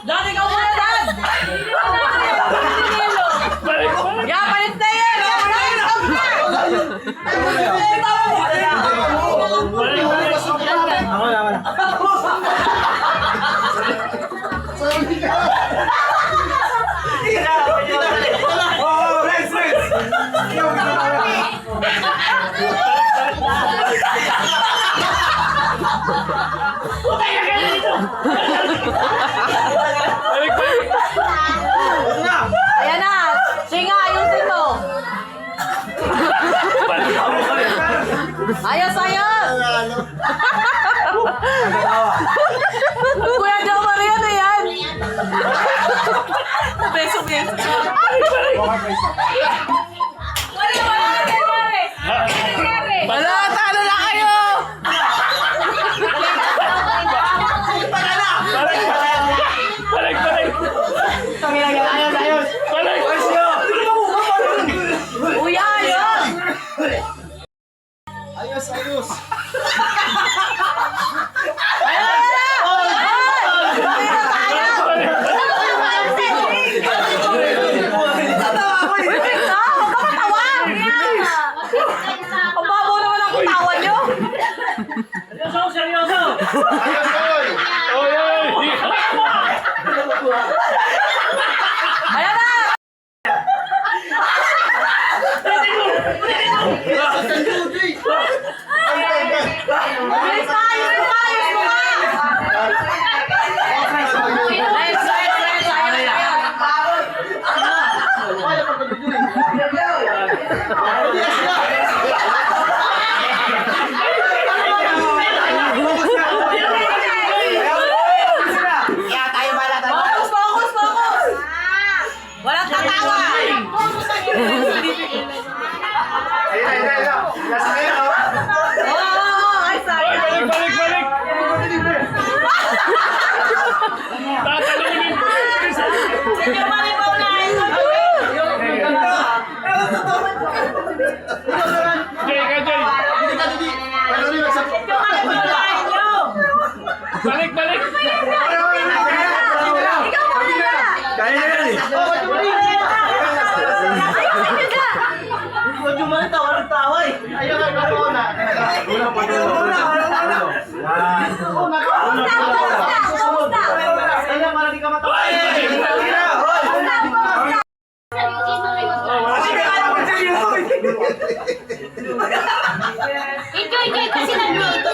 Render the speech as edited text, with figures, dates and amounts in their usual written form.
Dan, ikaw muna, Dan! Ya, palit na yan! Ya, palit na! Ako na. Oh, Rex! Ayan na! Singa, ayusin mo! Ayos, ayos! Kuya Jo Maria na yan! Beso, beso. Wala, talo na kayo! Kuya, ayos! Ayos! Balik! Enjoy kasi nandito.